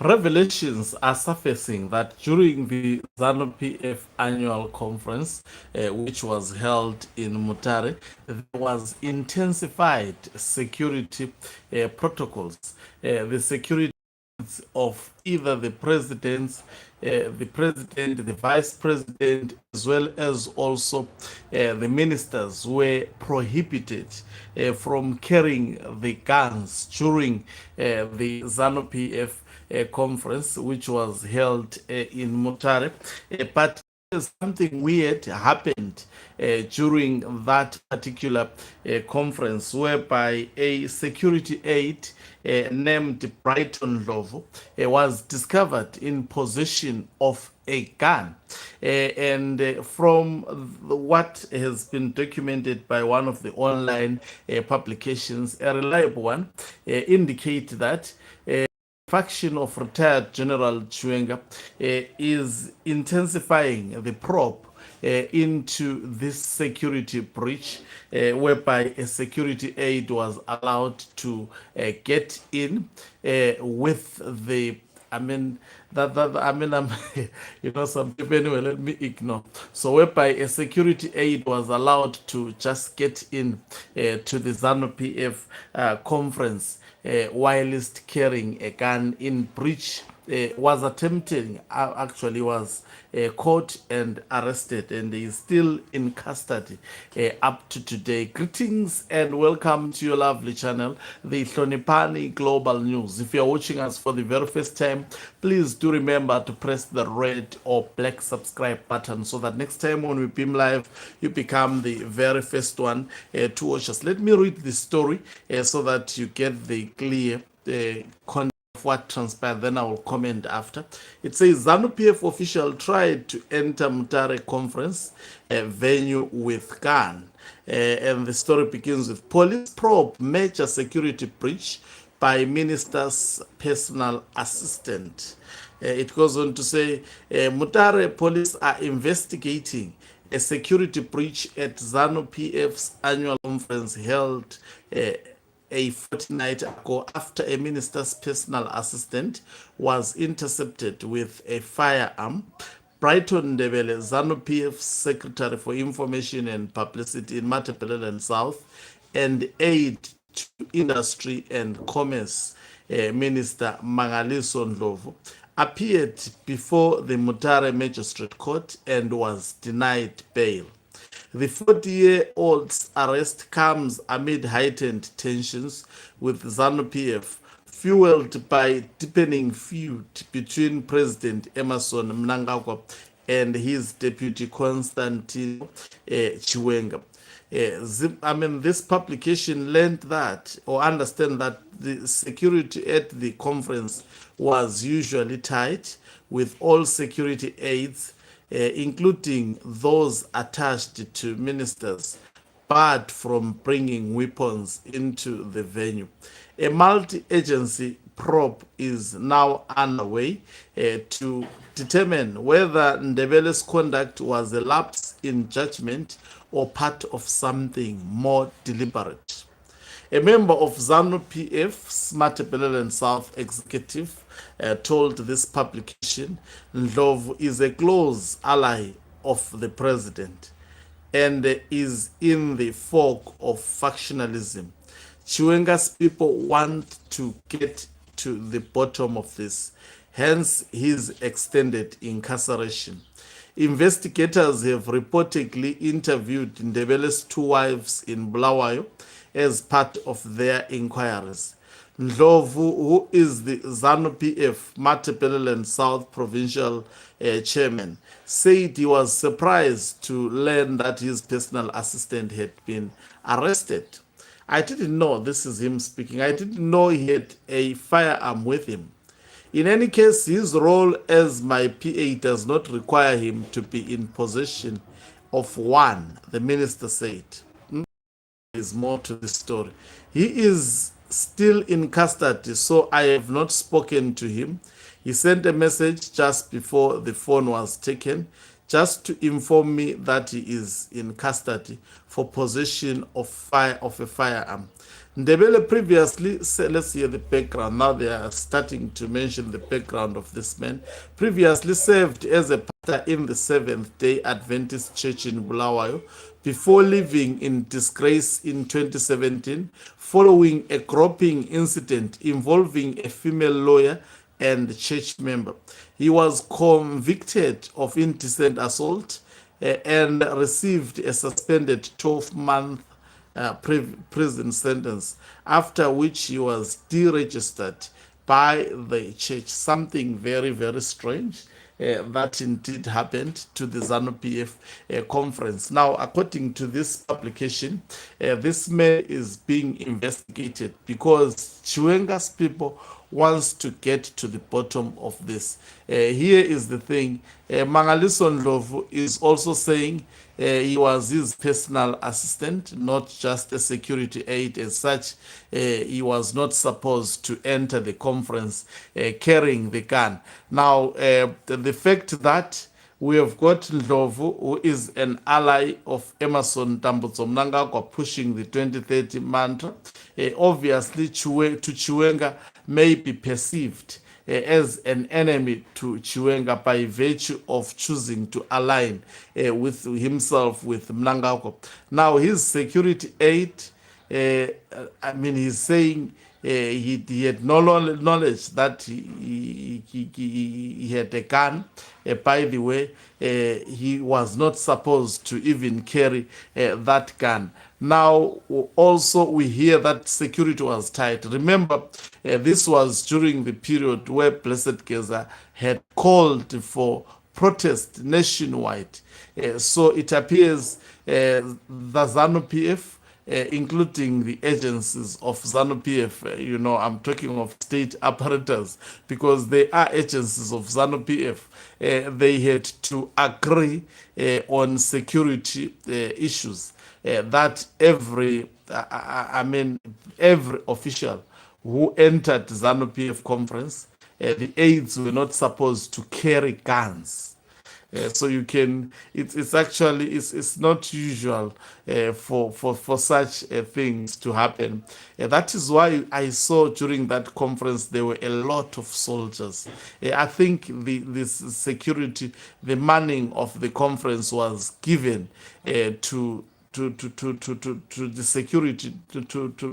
Revelations are surfacing that during the ZANU-PF annual conference, which was held in Mutare, there was intensified security protocols. The security of either the president, the vice president, as well as also the ministers were prohibited from carrying the guns during the ZANU-PF conference, which was held in Mutare. But something weird happened during that particular conference, whereby a security aide named Brighton Ndlovu was discovered in possession of a gun. And from what has been documented by one of the online publications, a reliable one, indicate that faction of retired General Chiwenga is intensifying the probe into this security breach, whereby a security aide was allowed to get in with the some people anyway, let me ignore. So, whereby a security aide was allowed to just get in to the ZANU-PF conference whilst carrying a gun in breach. Was attempting, actually was caught and arrested, and is still in custody up to today. Greetings and welcome to your lovely channel, the Hlonipani Global News. If you're watching us for the very first time, please do remember to press the red or black subscribe button so that next time when we beam live, you become the very first one to watch us. Let me read the story so that you get the clear content of what transpired, then I will comment after. It says ZANU-PF official tried to enter Mutare conference venue with gun. And the story begins with police probe major security breach by minister's personal assistant. It goes on to say Mutare police are investigating a security breach at ZANU-PF's annual conference held a fortnight ago after a minister's personal assistant was intercepted with a firearm. Brighton Ndebele, ZANU-PF's Secretary for Information and Publicity in Matabeleland South, and aide to Industry and Commerce Minister Mangaliso Ndlovu, appeared before the Mutare Magistrate Court and was denied bail. The 40-year-old's arrest comes amid heightened tensions with ZANU-PF, fueled by deepening feud between President Emmerson Mnangagwa and his deputy Constantino Chiwenga. This publication learned that, or understand that, the security at the conference was usually tight, with all security aides including those attached to ministers, barred from bringing weapons into the venue. A multi-agency probe is now underway to determine whether Ndebele's conduct was a lapse in judgment or part of something more deliberate. A member of ZANU-PF's Matabeleland South executive told this publication Ndlovu is a close ally of the president and is in the fog of factionalism. Chiwenga's people want to get to the bottom of this, hence his extended incarceration. Investigators have reportedly interviewed Ndebele's two wives in Bulawayo as part of their inquiries. Ndlovu, who is the ZANU-PF Matabeleland South Provincial Chairman, said he was surprised to learn that his personal assistant had been arrested. I didn't know, this is him speaking, I didn't know he had a firearm with him. In any case, his role as my PA does not require him to be in possession of one, the minister said. Is more to the story. He is still in custody, so I have not spoken to him. He sent a message just before the phone was taken, just to inform me that he is in custody for possession of a firearm. Ndebele previously, let's hear the background. Now they are starting to mention the background of this man. Previously served as a pastor in the Seventh-day Adventist Church in Bulawayo before leaving in disgrace in 2017 following a groping incident involving a female lawyer and church member. He was convicted of indecent assault and received a suspended 12-month prison sentence, after which he was deregistered by the church. Something very, very strange. That indeed happened to the ZANU PF conference. Now, according to this publication, this man is being investigated because Chiwenga's people wants to get to the bottom of this. Here is the thing. Mangaliso Ndlovu is also saying he was his personal assistant, not just a security aide as such. He was not supposed to enter the conference carrying the gun. Now, the fact that we have got Ndlovu, who is an ally of Emerson Tambutso Mnangagwa, pushing the 2030 mantra. Obviously, to Chiwenga may be perceived as an enemy to Chiwenga by virtue of choosing to align with himself with Mnangagwa. Now, his security aide, he's saying he had no knowledge that he had a gun. By the way, he was not supposed to even carry that gun. Now, also, we hear that security was tight. Remember, this was during the period where Blessed Geza had called for protest nationwide. So it appears the ZANU PF, including the agencies of ZANU PF, I'm talking of state apparatus, because they are agencies of ZANU PF. They had to agree on security issues that every official who entered ZANU PF conference, the aides were not supposed to carry guns. So you can, it's actually, it's not usual for such things to happen. That is why I saw during that conference there were a lot of soldiers. I think this security, the manning of the conference was given to the security,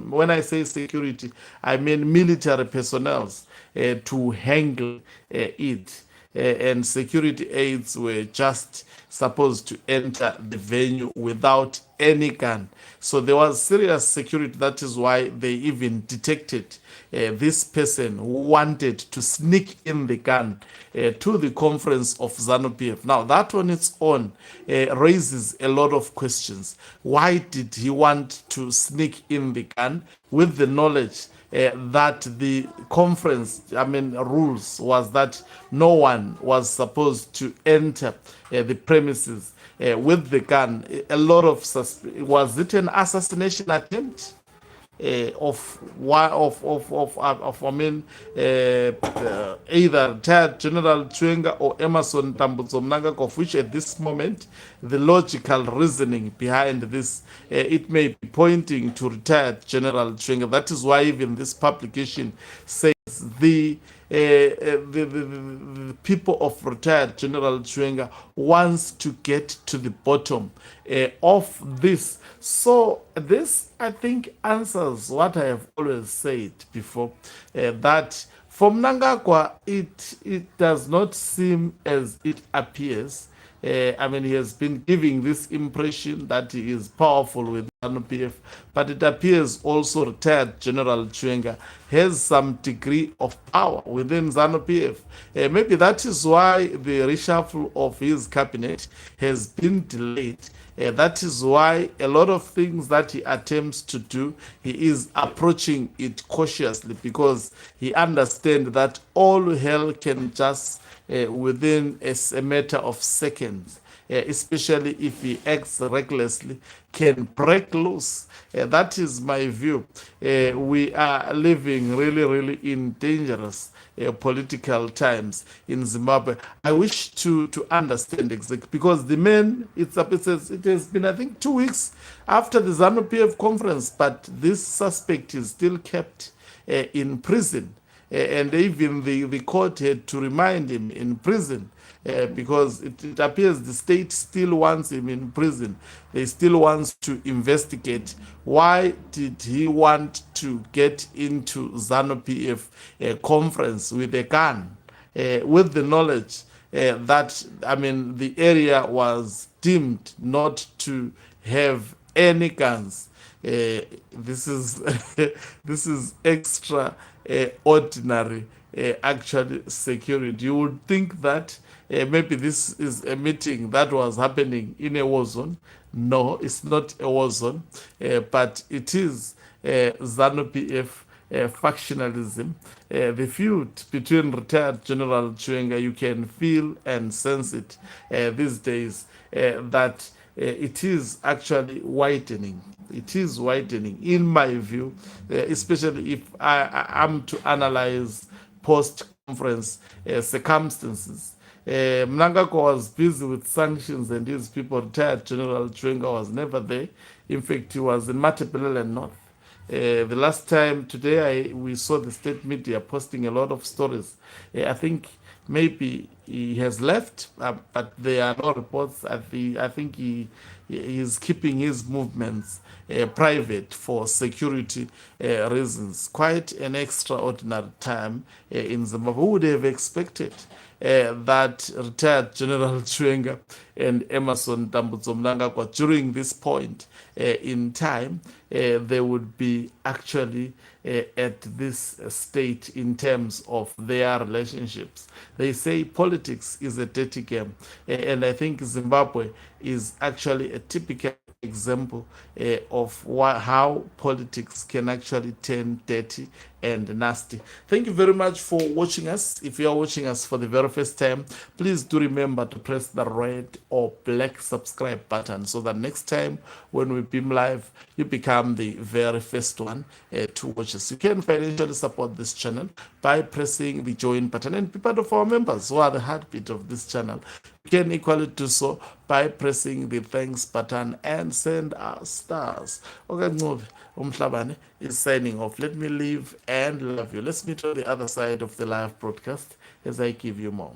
when I say security, I mean military personnel to handle it. And security aides were just supposed to enter the venue without any gun. So there was serious security. That is why they even detected this person who wanted to sneak in the gun to the conference of ZANU PF. Now, that on its own raises a lot of questions. Why did he want to sneak in the gun with the knowledge that the conference, rules was that no one was supposed to enter the premises with the gun? A lot of was it an assassination attempt of either retired General Chiwenga or Emerson Tambutso Mnangagwa, of which at this moment the logical reasoning behind this it may be pointing to retired General Chiwenga. That is why even this publication says the people of retired General Chiwenga wants to get to the bottom of this. So this, I think, answers what I have always said before, that for Mnangagwa, it does not seem as it appears. He has been giving this impression that he is powerful with ZANU PF, but it appears also retired General Chiwenga has some degree of power within ZANU PF. Maybe that is why the reshuffle of his cabinet has been delayed. That is why a lot of things that he attempts to do, he is approaching it cautiously, because he understands that all hell can just within a matter of seconds especially if he acts recklessly, can break loose. That is my view. We are living really in dangerous political times in Zimbabwe. I wish to understand exactly, because the man, it has been, I think, 2 weeks after the ZANU-PF conference, but this suspect is still kept in prison. And even the court had to remind him in prison, because it appears the state still wants him in prison. They still wants to investigate why did he want to get into ZANU-PF conference with a gun, with the knowledge that, I mean, the area was deemed not to have any guns. This is this is extra ordinary actually security. You would think that maybe this is a meeting that was happening in a war zone. No, it's not a war zone, but it is ZANU-PF factionalism. The feud between retired General Chiwenga, you can feel and sense it these days, that it is actually widening. It is widening, in my view, especially if I am to analyze post-conference circumstances. Mnangagwa was busy with sanctions and his people. Retired General Chiwenga was never there. In fact, he was in Matabeleland North. The last time today, we saw the state media posting a lot of stories. I think maybe he has left, but there are no reports. I think he is keeping his movements private for security reasons. Quite an extraordinary time in Zimbabwe. Who would have expected that retired General Chiwenga and Emerson Tambudzo Mnangagwa, during this point in time, they would be actually at this state in terms of their relationships. They say politics is a dirty game, and I think Zimbabwe is actually a typical example of how politics can actually turn dirty and nasty. Thank you very much for watching us. If you are watching us for the very first time, please do remember to press the red or black subscribe button, so that next time when we beam live, you become the very first one to watch us. You can financially support this channel by pressing the join button and be part of our members who are the heartbeat of this channel. You can equally do so by pressing the thanks button and send us stars. Okay, Ncube Umhlabane is signing off. Let me live and love you. Let's meet on the other side of the live broadcast as I give you more.